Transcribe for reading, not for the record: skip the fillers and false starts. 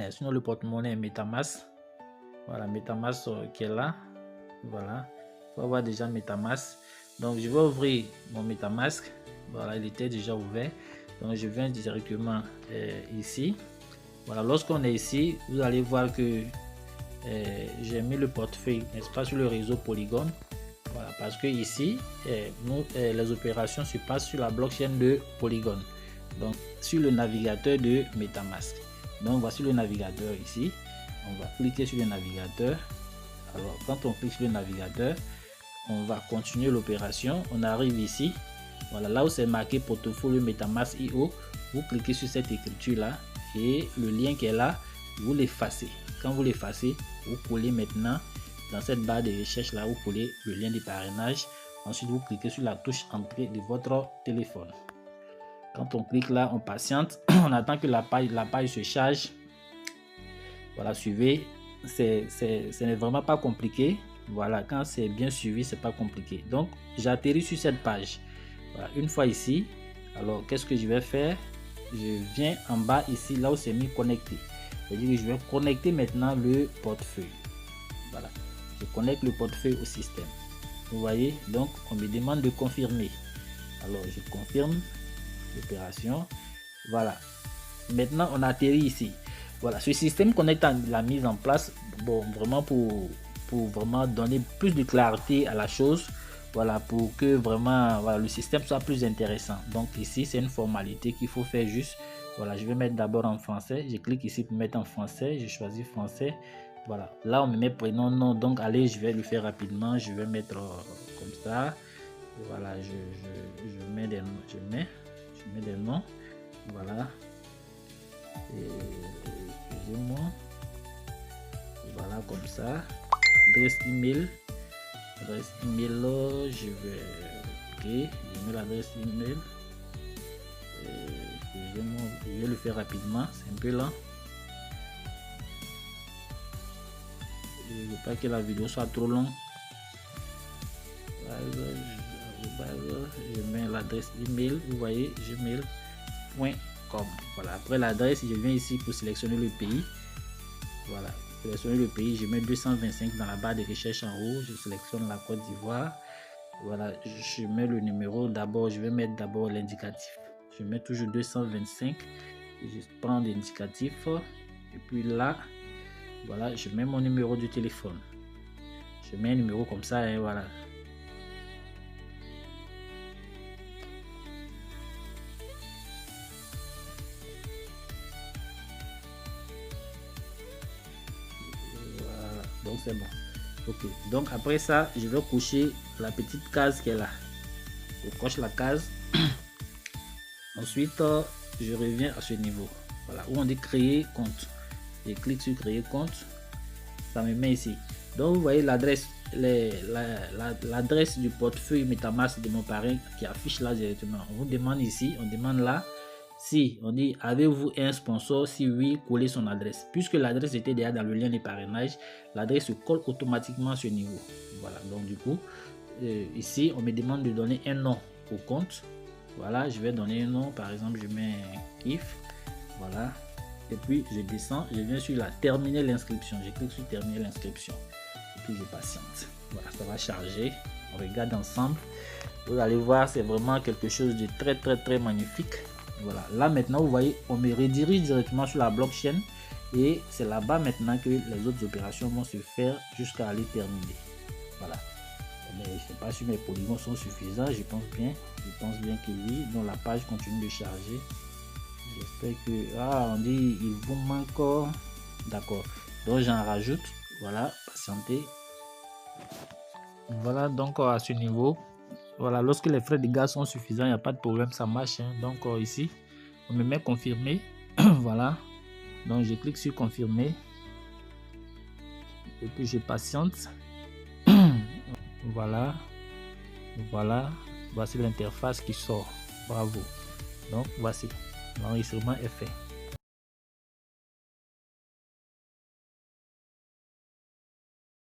Sinon, le porte-monnaie est MetaMask. Voilà, MetaMask qui est là. Voilà, il faut avoir déjà MetaMask. Donc, je vais ouvrir mon MetaMask. Voilà, il était déjà ouvert. Donc, je viens directement ici. Voilà, lorsqu'on est ici, vous allez voir que j'ai mis le portefeuille, n'est-ce pas, sur le réseau Polygon. Voilà, parce que ici, les opérations se passent sur la blockchain de Polygon. Donc, sur le navigateur de MetaMask. Donc, voici le navigateur ici. On va cliquer sur le navigateur. Alors, quand on clique sur le navigateur, on va continuer l'opération. On arrive ici. Voilà, là où c'est marqué portfolio MetaMask IO, vous cliquez sur cette écriture là et le lien qui est là, vous l'effacez. Quand vous l'effacez, vous collez maintenant dans cette barre de recherche là, vous collez le lien de parrainage. Ensuite, vous cliquez sur la touche entrée de votre téléphone. Quand on clique là, on patiente. On attend que la page se charge. Voilà, suivez. Ce n'est vraiment pas compliqué. Voilà, quand c'est bien suivi, c'est pas compliqué. Donc, j'atterris sur cette page. Voilà, une fois ici, alors qu'est-ce que je vais faire? Je viens en bas ici, là où c'est mis connecté. C'est-à-dire que je vais connecter maintenant le portefeuille. Voilà, je connecte le portefeuille au système. Vous voyez, donc on me demande de confirmer. Alors, je confirme l'opération. Voilà, maintenant on atterrit ici. Voilà, ce système Connect l'a mise en place, bon, vraiment pour vraiment donner plus de clarté à la chose. Voilà, pour que vraiment voilà, le système soit plus intéressant. Donc ici, c'est une formalité qu'il faut faire juste. Voilà, je vais mettre d'abord en français. Je clique ici pour mettre en français. Je choisis français. Voilà, là on me met prénom, nom. Donc allez, je vais le faire rapidement. Je vais mettre comme ça. Voilà, je mets des noms. Je mets des noms. Voilà. Excusez-moi. Voilà, comme ça. Adresse email. Adresse email, je vais. Ok, je mets l'adresse email. Excusez-moi, je vais le faire rapidement. C'est un peu lent. Je ne veux pas que la vidéo soit trop longue. Je mets l'adresse email. Vous voyez, gmail.com. Voilà, après l'adresse, je viens ici pour sélectionner le pays. Voilà, sélectionner le pays, je mets 225 dans la barre de recherche en haut. Je sélectionne la Côte d'Ivoire. Voilà, je mets le numéro. D'abord, je vais mettre d'abord l'indicatif. Je mets toujours 225. Je prends l'indicatif. Et puis là, voilà, je mets mon numéro de téléphone. Je mets un numéro comme ça et voilà. Donc c'est bon. Ok, donc après ça, je vais cocher la petite case qui est là. Je coche la case. Ensuite, je reviens à ce niveau. Voilà, où on dit créer compte. Je clique sur créer compte. Ça me met ici. Donc vous voyez l'adresse, l'adresse du portefeuille MetaMask de mon parrain qui affiche là directement. On vous demande ici, on demande là. Si on dit avez-vous un sponsor, si oui, collez son adresse. Puisque l'adresse était déjà dans le lien de parrainage, l'adresse se colle automatiquement à ce niveau. Voilà, donc du coup, ici on me demande de donner un nom au compte. Voilà, je vais donner un nom, par exemple je mets KIF. Voilà, et puis je descends, je viens sur la terminer l'inscription. Je clique sur terminer l'inscription et puis je patiente. Voilà, ça va charger. On regarde ensemble. Vous allez voir, c'est vraiment quelque chose de très magnifique. Voilà, là maintenant vous voyez, on me redirige directement sur la blockchain et c'est là-bas maintenant que les autres opérations vont se faire jusqu'à aller terminer. Voilà, mais je ne sais pas si mes polygons sont suffisants. Je pense bien que oui. Donc la page continue de charger. J'espère que on dit il vous manque encore. D'accord, donc j'en rajoute. Voilà, patientez. Voilà, donc à ce niveau, voilà, lorsque les frais de gaz sont suffisants, il n'y a pas de problème, ça marche. Hein. Donc ici, on me met confirmer. Voilà, donc je clique sur confirmer et puis je patiente. Voilà, voici l'interface qui sort. Bravo. Donc voici, l'enregistrement est fait.